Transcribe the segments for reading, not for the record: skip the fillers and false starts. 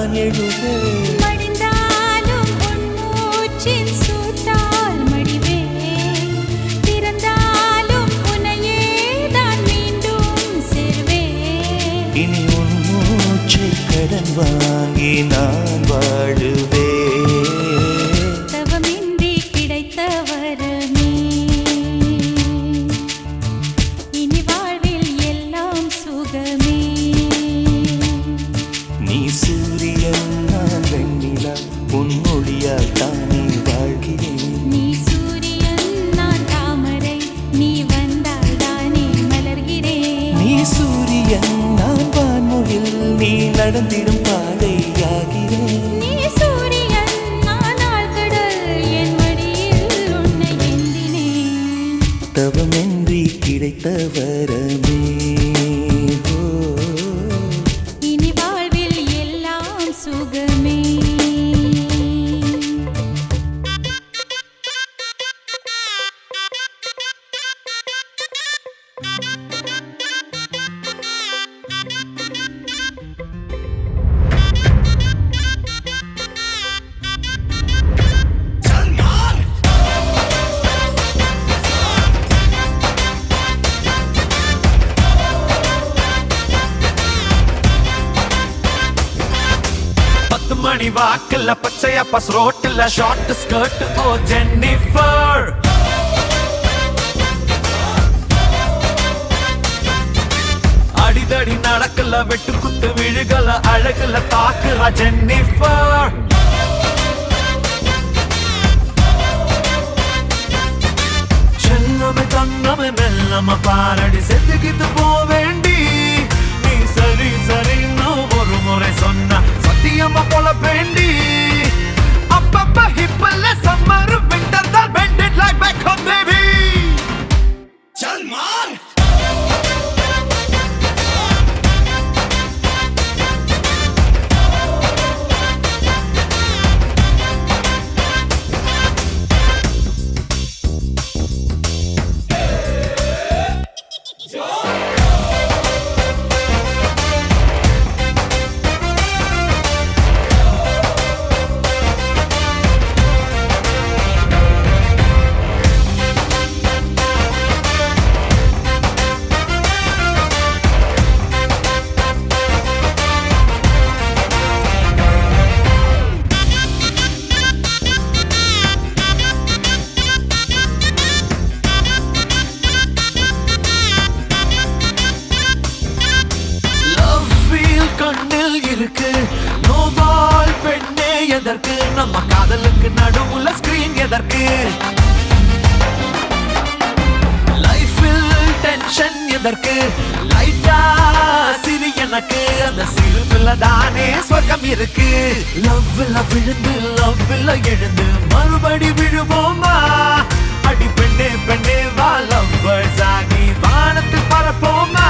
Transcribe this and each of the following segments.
நான் எழுவேன். மடிந்தாலும் உன் மூச்சின் சூட்டால் மடிவேன். பிறந்தாலும் உன்னையே தான் மீண்டும் சேர்வேன். இனி உன் மூச்சை கடன் வாங்கி நான் வாழுவேன். தவமின்றி கிடைத்த வரமே இனி வாழ்வில் எல்லாம் சுகமே. நீ சூரியன் நான் வெண்ணிலா உன் மொழியால் தானே வாழ்கிறேன். நீ சூரியன் நான் தாமரை நீ வந்தால் தானே மலர்கிறேன். நீ சூரியன் நான் வான்மொழில் நீ நடந்திடும் பாதையாகிறேன். நீ சூரியன் நான் ஆழ்கடல் என் மடியில் உன்னை ஏந்தினேன். தவமின்றி கிடைத்த வரமே இனி வாழ்வில் எல்லாம் சுகமே. மணி வாக்குல பச்சையா பஸ் ரோட்டுல ஷார்ட் ஸ்கர்ட் ஓ ஜென்னிஃபர். அடிதடி நடக்கல வெட்டு குத்து விழுகல அழகுல தாக்குற ஜென்னிஃபர். செல்லமே தங்கமே மெல்லம பாரடி செத்துக்கிட்டு போவேண்டி. நீ சரி சரின்னு ஒரு முறை சொன்ன சத்தியமா போல வேண்டி. அப்பப்ப ஹிப்பல்ல சம்மர் விண்டர் தான் பெண்டட் லைக் பேக் ஹோம் பேபி. चल मार நோபால் பெண்ணே எதற்கு நம்ம காதலுக்கு நடுவுல ஸ்கிரீன் எதற்கு. லைஃபில் டென்ஷன் எதற்கு லைட்டா சிரி எனக்கு அந்த சிரிப்புல தானே சொர்க்கம் இருக்கு. லவ்ல விழுந்து லவ்ல எழுந்து மறுபடி விழுவோமா. அடி பெண்ணே பெண்ணே வா லவ்வர்ஸ் ஆகி வானத்தில் பறப்போமா.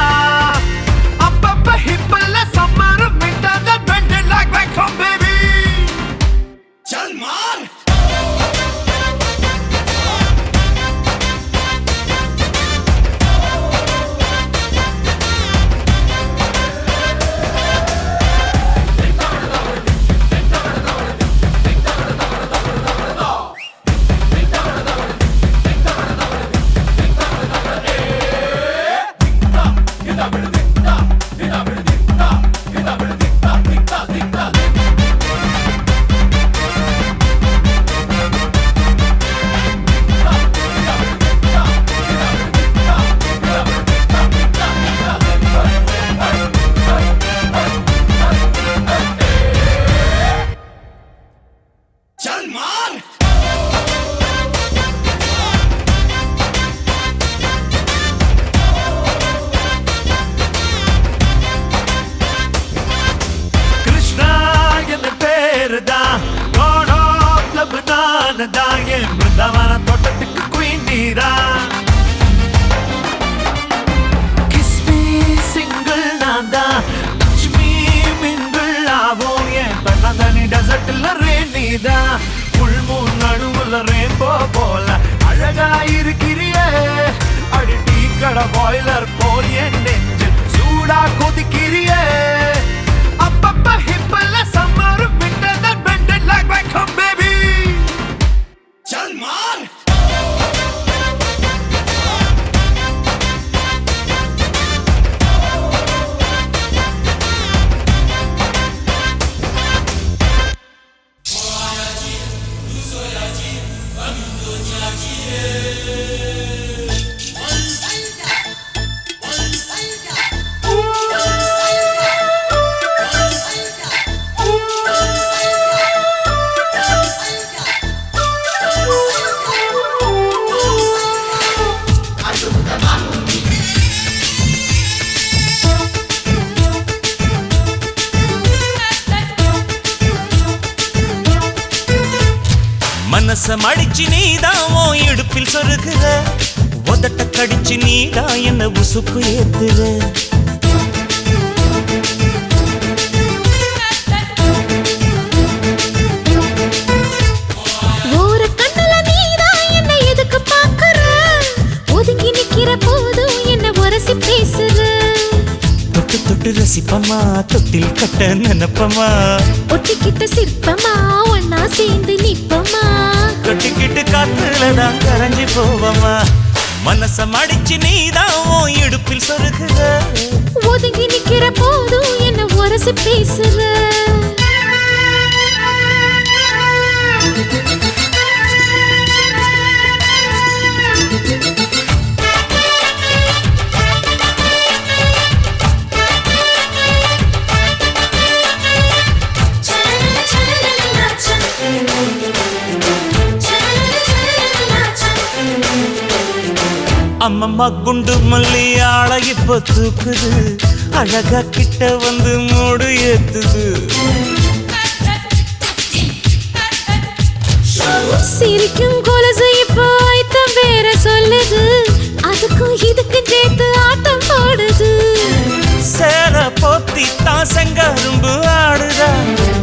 அப்பப்ப ஹிப்பல்ல summer winter that bended like back home baby. चल मार பிருந்தாவன தோட்டத்துக்கு குயின் நீரா. கிஸ் மீ சிங்கிள் நான் தான் டச் மீ மிங்கிள் ஆவோம். என் பெண்ணாந்தனி டெசர்ட்ல ரெயின் நீதான். புல் மூன் நடுவுல ரெயின்போ போல அழகா இருக்கிறியே. அடி டீ கடை பாய்லர் போல் என் நெஞ்சு சூடா கொதிக்கிறியே. அப்பப்ப ஹிப்பல்ல சம்மர் மனச மடிச்சு நீதான் உன் இடுப்பில் சொருகுற, உதட்ட கடிச்சு நீதான் என்ன உசுப்பு ஏத்துற. ஓர கண்ணுல நீதான் என்ன எதுக்கு பாக்குற, ஒதுங்கி நிக்கிற போதும் என்ன உரசி பேசுற. தொட்டு தொட்டு ரசிப்பமா, தொட்டில் கட்ட நினைப்பமா, ஒட்டிக்கிட்ட சிற்பமா ஒன்னா சேர்ந்து நிப்பமா. கட்டிக்கிட்டு காத்துலதான் கரைஞ்சு போவமா. மனச மடிச்சு நீதான் உன் இடுப்பில் சொருகுற, ஒதுங்கி நிக்கிற போதும் என்ன உரசி பேசுற. அம்மம்மா குண்டு மல்லி ஆள இப்ப தூக்குது, அழகா கிட்ட வந்து மூடு ஏத்துது. சிரிக்கும் கொலுசு இப்போ ஐத்தம் வேற சொல்லுது, அதுக்கும் இதுக்கும் சேர்த்து ஆட்டம் போடுது. சேல போத்தி தான் செங்கரும்பு ஆடுதா,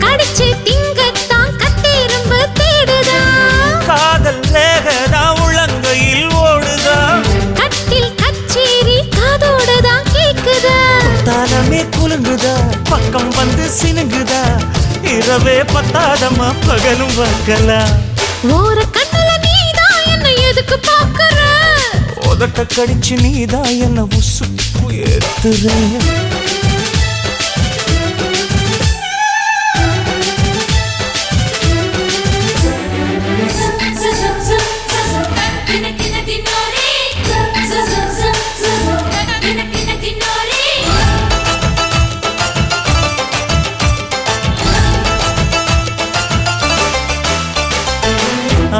கடிச்சு திங்கத்தான் கட்டெரும்பு தேடுதா. காதல் லேகதா உள்ளங்கையில் ஓடுதா, கட்டில் கச்சேரி காதோடுதான் கேக்குதா. தாளமே குலுங்குதா, பக்கம் வந்து சினுங்குதா, இரவே பத்தாதமா பகலும் வக்கலா. ஓர கண்ணுல நீதான் என்ன எதுக்கு பாக்குற, உதட்ட கடிச்சு நீதான் என்ன உசுப்பு ஏத்துற.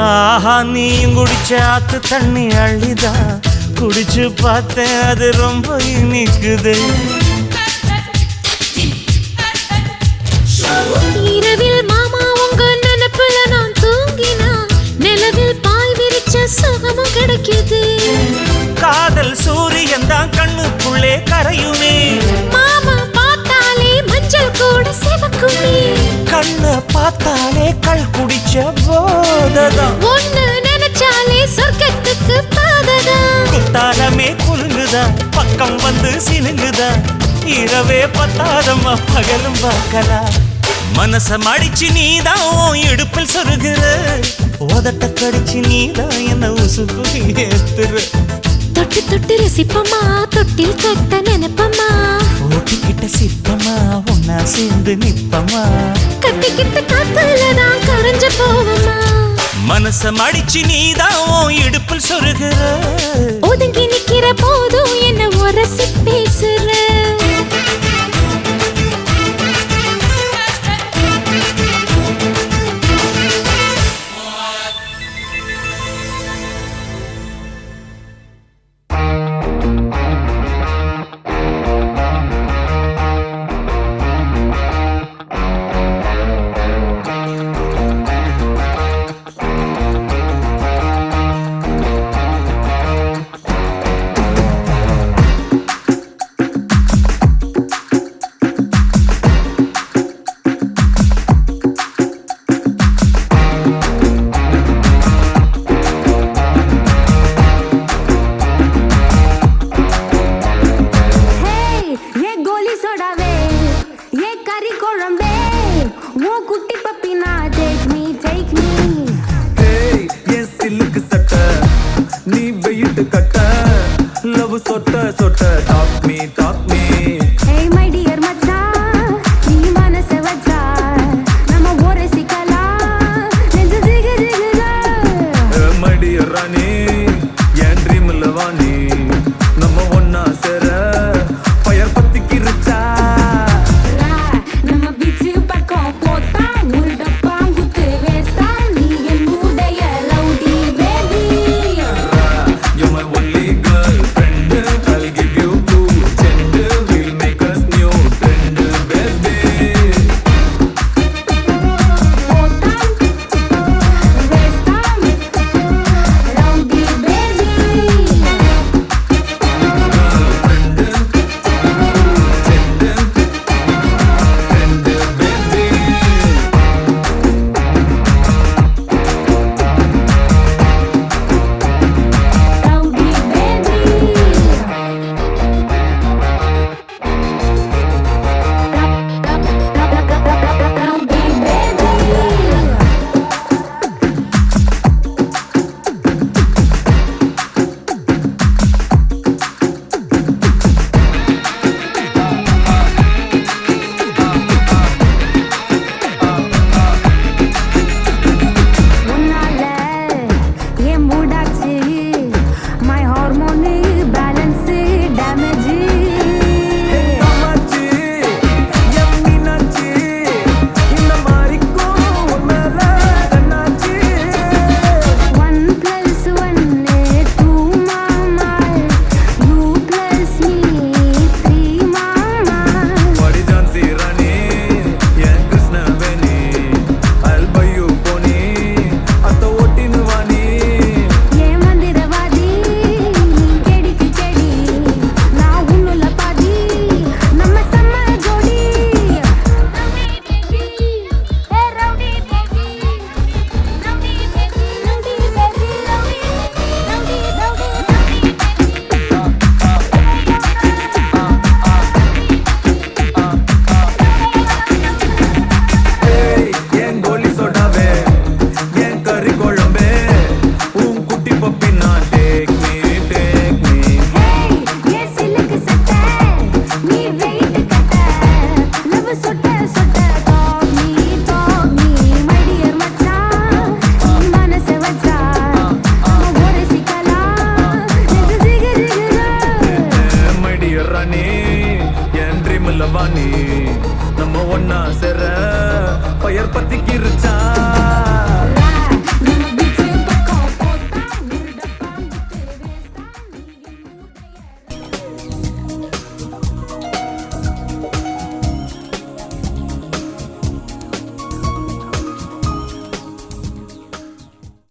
ஆஹா நீயும் குடிச்ச ஆத்து தண்ணி அள்ளிதா, குடிச்சு பார்த்தேன் அது ரொம்ப இனிக்குது. இரவில் மாமா உங்க நினைப்புல நான் தூங்கினா, நிலவில் பாய் விரிச்ச சுகமும் கிடைக்குது. காதல் சூரியன் தான் கண்ணுக்குள்ளே கரையுமே, மாமா பார்த்தாலே மஞ்சள் கூட சிவக்குமே. கண்ண பார்த்தாலே கள் குடிச்ச போததான், ஒண்ணு நினைச்சாலே சொர்க்கத்துக்கு பாததான். குத்தாலமே குலுங்குதா, பக்கம் வந்து சினுங்குதா, இரவே பத்தாதம்மா பகலும் பார்க்கலா. மனச மடிச்சு நீதான் உன் இடுப்பில் சொருகுற, உதட்ட கடிச்சு நீதான் என்ன உசுப்பு ஏத்துற. தொட்டு தொட்டு ரசிப்பமா, தொட்டில் கட்ட நினைப்பமா, ஓட்டிக்கிட்ட சிற்பமா ஒன்னா சேர்ந்து நிப்பமா, கட்டிக்கிட்ட காத்துலதான் கரைஞ்சு போவமா. மனச மடிச்சு நீதான் உன் இடுப்பில் சொருகுற, ஒதுங்கி நிக்கிற போதும் என்ன உரசி பேசுற. குழம்பே உன் குட்டி பப்பி நாதே